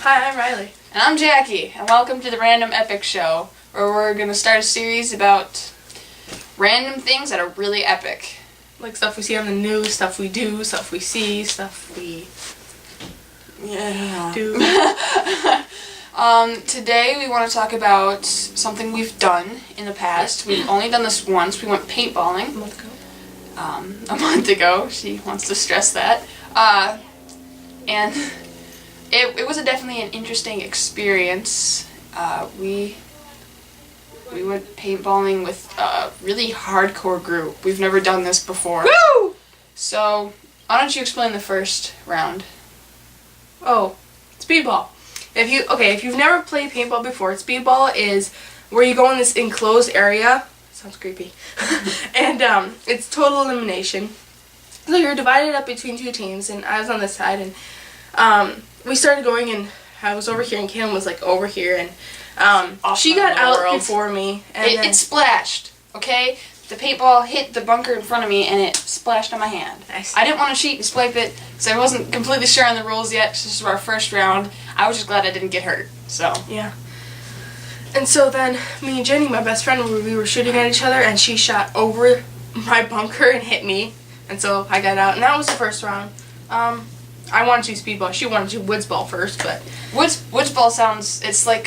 Hi, I'm Riley. And I'm Jackie, and welcome to the Random Epic Show, where we're going to start a series about random things that are really epic. Like stuff we see on the news, stuff we do, stuff we see, stuff we do. Today we want to talk about something we've done in the past. We've only done this once. We went paintballing. A month ago. A month ago. She wants to stress that. And it was definitely an interesting experience. We went paintballing with a really hardcore group. We've never done this before. Woo! So, why don't you explain the first round? Oh, speedball. If you've never played paintball before, speedball is where you go in this enclosed area. Sounds creepy. And it's total elimination. So you're divided up between two teams, and I was on this side, and we started going, and I was over here, and Caitlin was like over here, and she got out before me. And it splashed, okay? The paintball hit the bunker in front of me, and it splashed on my hand. I didn't want to cheat and swipe it, because I wasn't completely sure on the rules yet. This is our first round. I was just glad I didn't get hurt, so. Yeah. And so then, me and Jenny, my best friend, we were shooting at each other, and she shot over my bunker and hit me. And so I got out, and that was the first round. I wanted to do speedball. She wanted to do woods ball first, but... Woods ball sounds, it's like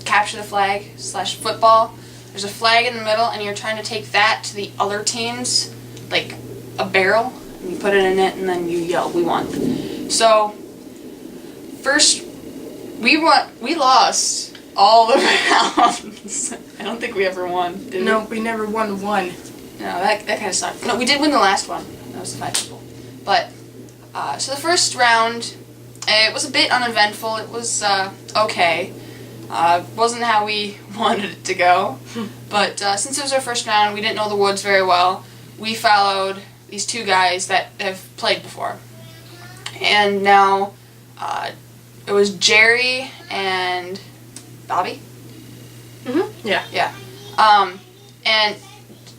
capture the flag / football. There's a flag in the middle, and you're trying to take that to the other teams, like a barrel, and you put it in it, and then you yell, "We won." So, first, we lost all the rounds. I don't think we ever won, did we? No, we never won one. No, that kind of sucked. No, we did win the last one. That was the 5 people. But, so the first round, it was a bit uneventful. It was, okay. Wasn't how we wanted it to go. But since it was our first round, we didn't know the woods very well. We followed these two guys that have played before. And now, it was Jerry and Bobby? Mm-hmm. Yeah. Yeah. And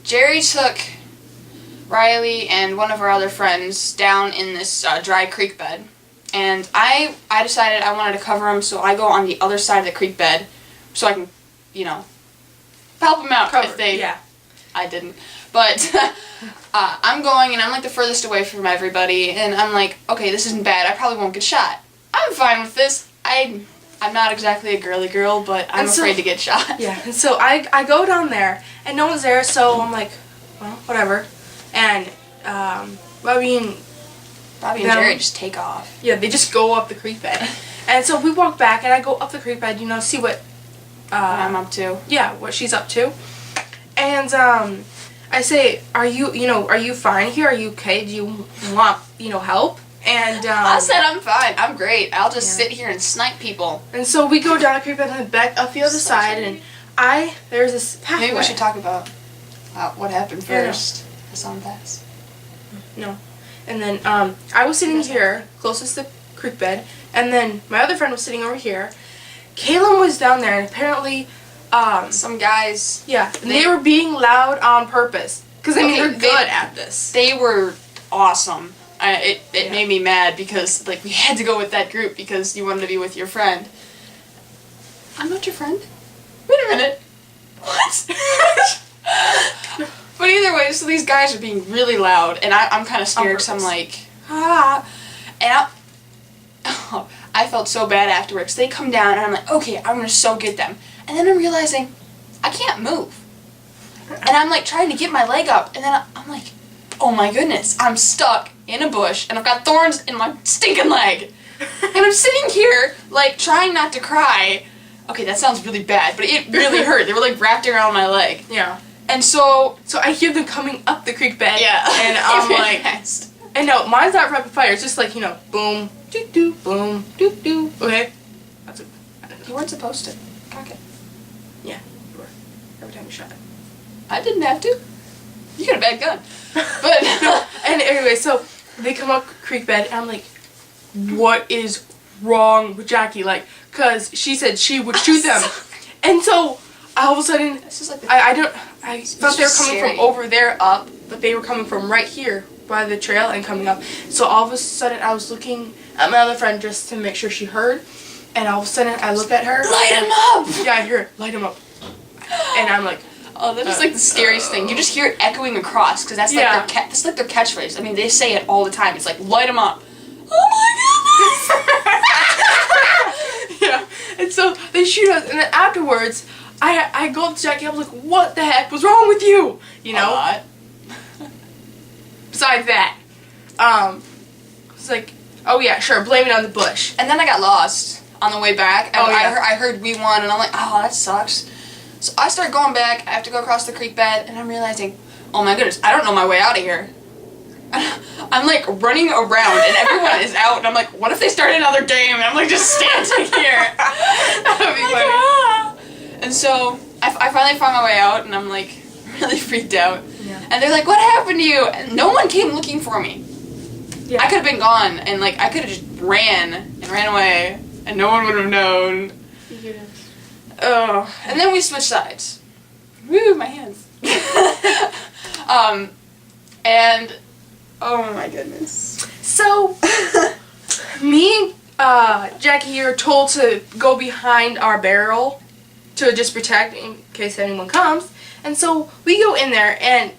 Jerry took Riley and one of our other friends down in this dry creek bed. And I decided I wanted to cover them, so I go on the other side of the creek bed so I can, help them out if they... Yeah. I didn't. But I'm going, and I'm like the furthest away from everybody, and I'm like, okay, this isn't bad. I probably won't get shot. I'm fine with this. I'm not exactly a girly girl, but I'm afraid to get shot. Yeah, and so I go down there, and no one's there, so I'm like, well, whatever. And Bobby and Jerry just take off. Yeah, they just go up the creek bed. And so we walk back, and I go up the creek bed, see what I'm up to. Yeah, what she's up to. And I say, are you fine here? Are you okay? Do you want, help? And I said I'm fine. I'm great. I'll just sit here and snipe people. And so we go down the creek bed and back up the other side, and there's this pathway. Maybe we should talk about what happened first. I saw him pass. No. And then I was sitting here, closest to the creek bed, and then my other friend was sitting over here. Kaylin was down there, and apparently some guys... Yeah, they were being loud on purpose. Because, they're good at this. They were awesome. It made me mad because, we had to go with that group because you wanted to be with your friend. I'm not your friend? Wait a minute. What? But either way, so these guys are being really loud, and I'm kind of scared because I'm like, And I felt so bad afterwards. They come down, and I'm like, okay, I'm going to so get them. And then I'm realizing I can't move. And I'm trying to get my leg up, and then I'm like, oh my goodness, I'm stuck in a bush, and I've got thorns in my stinking leg. And I'm sitting here, trying not to cry. Okay, that sounds really bad, but it really hurt. They were, wrapped around my leg. Yeah. And so I hear them coming up the creek bed. Yeah. And I'm like, and no, mine's not rapid fire. It's just boom, doo-doo, boom, doo-doo. Okay? I don't know. You weren't supposed to. Cock it. Yeah, you were. Every time you shot it. I didn't have to. You got a bad gun. But and anyway, so they come up creek bed, and I'm like, what is wrong with Jackie? Because she said she would shoot them. And so all of a sudden, I thought they were coming from over there up, but they were coming from right here by the trail and coming up. So all of a sudden, I was looking at my other friend just to make sure she heard, And all of a sudden, I look at her. Light him up! Yeah, I hear it. Light him up. And I'm like... Oh, that is like the scariest thing. You just hear it echoing across, because that's like that's like their catchphrase. I mean, they say it all the time. It's like, light him up. Oh my goodness! Yeah. And so they shoot us, and then afterwards, I go up to Jackie. I was like, "What the heck was wrong with you?" You know. A lot. Besides that, it's like, oh yeah, sure, blame it on the bush. And then I got lost on the way back. Oh, yeah. I heard we won, and I'm like, oh, that sucks. So I start going back. I have to go across the creek bed, and I'm realizing, oh my goodness, I don't know my way out of here. I'm like running around, and everyone is out, and I'm like, what if they start another game? And I'm like just standing here. That would be funny. Ah. And so I finally found my way out, and I'm like really freaked out. Yeah. And they're like, what happened to you? And no one came looking for me. Yeah. I could have been gone, and like I could have just ran away, and no one would have known. Yes. Oh, and then we switched sides. Woo, my hands. And oh my goodness. So, me and Jackie are told to go behind our barrel to just protect in case anyone comes. And so we go in there, and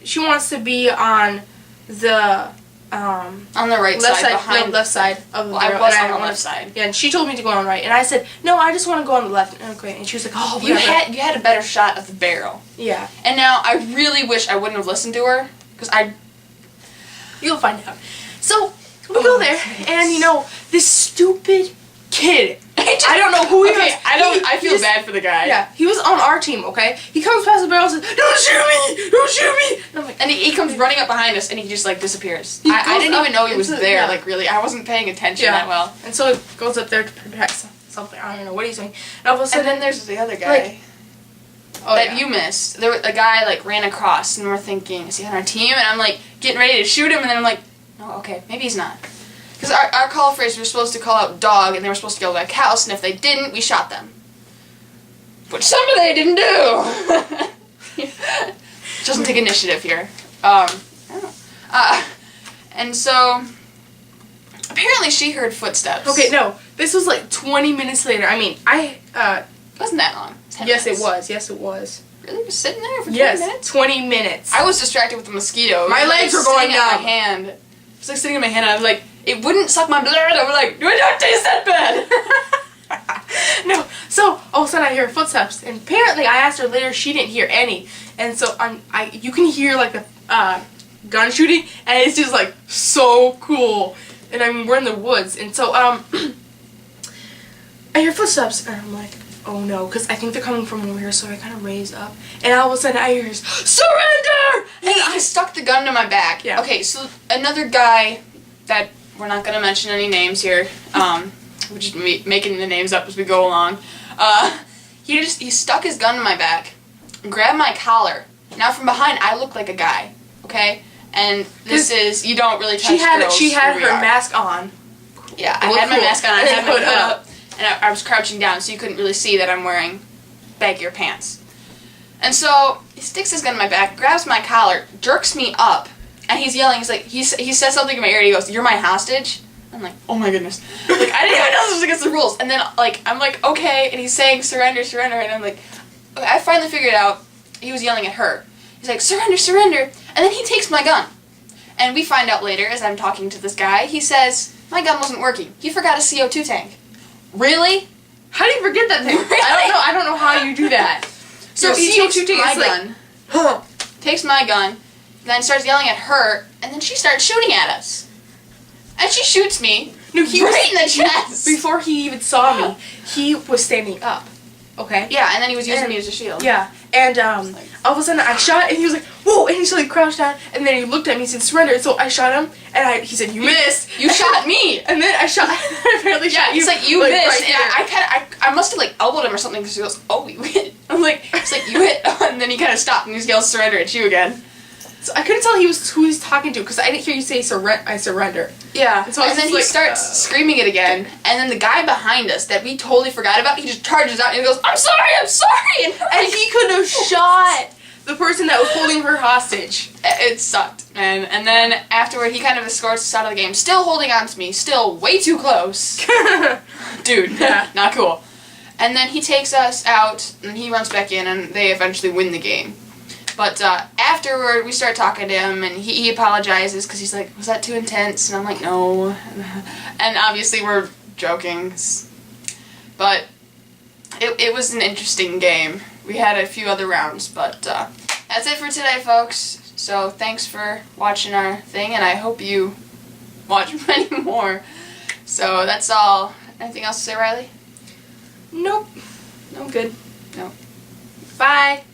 she wants to be on the On the right left side, side, behind. no, left side of the Well, I barrel. was and on the wanna- left side. Yeah, and she told me to go on the right, and I said no, I just want to go on the left. Okay, and she was like, oh, You whatever. had a better shot of the barrel. Yeah, And now I really wish I wouldn't have listened to her, because you'll find out. So we go there, and you know this stupid kid. I don't know who he was. I feel just- bad for the guy. Yeah, he was on our team, okay? He comes past the barrel and says, don't shoot me! Don't shoot me! And I'm like, And he comes running up behind us, and he just like disappears. He I goes didn't up even know he was into- there. yeah. Like really, I wasn't paying attention Yeah. that well. And so he goes up there to protect something. I don't know what he's doing. And all of a And sudden, then there's the other guy like, oh, that yeah. you missed. There, a guy like ran across, and we're thinking, is he on our team? And I'm like getting ready to shoot him, and then I'm like, oh, okay, maybe he's not. Because our call phrase, we were supposed to call out dog, and they were supposed to go back house, and if they didn't, we shot them. Which some of they didn't do. Doesn't take initiative here. I don't know. And so, apparently she heard footsteps. Okay, no. This was like 20 minutes later. I mean, It wasn't that long. 10 yes, minutes. it was. Yes, it was. Really? Just sitting there for 20 Yes, minutes? 20 minutes. I was distracted with the mosquito. My It was, legs like, were going sitting in my numb. hand. It was like sitting in my hand, and I was like, it wouldn't suck my blood. I was like, do I not taste that bad? No, so all of a sudden I hear footsteps, and apparently I asked her later, she didn't hear any, and so you can hear like the gun shooting, and it's just like so cool, and I mean we're in the woods, and so I hear footsteps, and I'm like, oh no, because I think they're coming from over here, so I kind of raise up, and all of a sudden I hear surrender, And I stuck the gun to my back. Yeah. Okay, so another guy that we're not gonna mention any names here. We're just making the names up as we go along. He stuck his gun to my back, grabbed my collar. Now from behind, I look like a guy. Okay, and this is you don't really touch girls. she had where we her are. mask on. Yeah, It I looked had my cool. mask on. I And had my hood hood up. up, and I was crouching down, so you couldn't really see that I'm wearing baggier pants. And so he sticks his gun in my back, grabs my collar, jerks me up, and he's yelling. He's like, he says something in my ear. And he goes, "You're my hostage." I'm like, oh my goodness. Like I didn't even know this was against the rules. And then like I'm like, okay, and he's saying surrender, surrender, and I'm like, okay, I finally figured out. He was yelling at her. He's like, surrender, surrender, and then he takes my gun. And we find out later, as I'm talking to this guy, he says, my gun wasn't working. He forgot a CO2 tank. Really? How do you forget that thing? Really? I don't know how you do that. So he Your takes CO2 tank my is like, gun, huh. takes my gun, then starts yelling at her, and then she starts shooting at us. And she shoots me No, he right was in the chest. Before he even saw me, he was standing up. Okay? Yeah, and then he was using And- me as a shield. Yeah. And all of a sudden I shot, and he was like, whoa, and he suddenly crouched down, and then he looked at me and said, surrender. So I shot him, and he said, you missed. You shot me. And then I apparently Yeah, shot you. it's like you like, missed, right and there. I must have like elbowed him or something because he goes, oh, you hit. I'm like, it's like you hit, and then he kind of stopped and he yells surrender at you again. So I couldn't tell who he's talking to, because I didn't hear you say I surrender. Yeah, And so I was then just he like, starts screaming it again, and then the guy behind us that we totally forgot about, he just charges out and he goes, I'm sorry, and And he could have shot the person that was holding her hostage. it sucked, man. And then afterward, he kind of escorts us out of the game, still holding on to me, still way too close. dude, Yeah. not cool. And then he takes us out, and he runs back in, and they eventually win the game. But afterward, we start talking to him, and he apologizes because he's like, was that too intense? And I'm like, no. And obviously we're joking. But it was an interesting game. We had a few other rounds, but that's it for today, folks. So thanks for watching our thing, and I hope you watch many more. So that's all. Anything else to say, Riley? Nope. I'm good. No. Bye.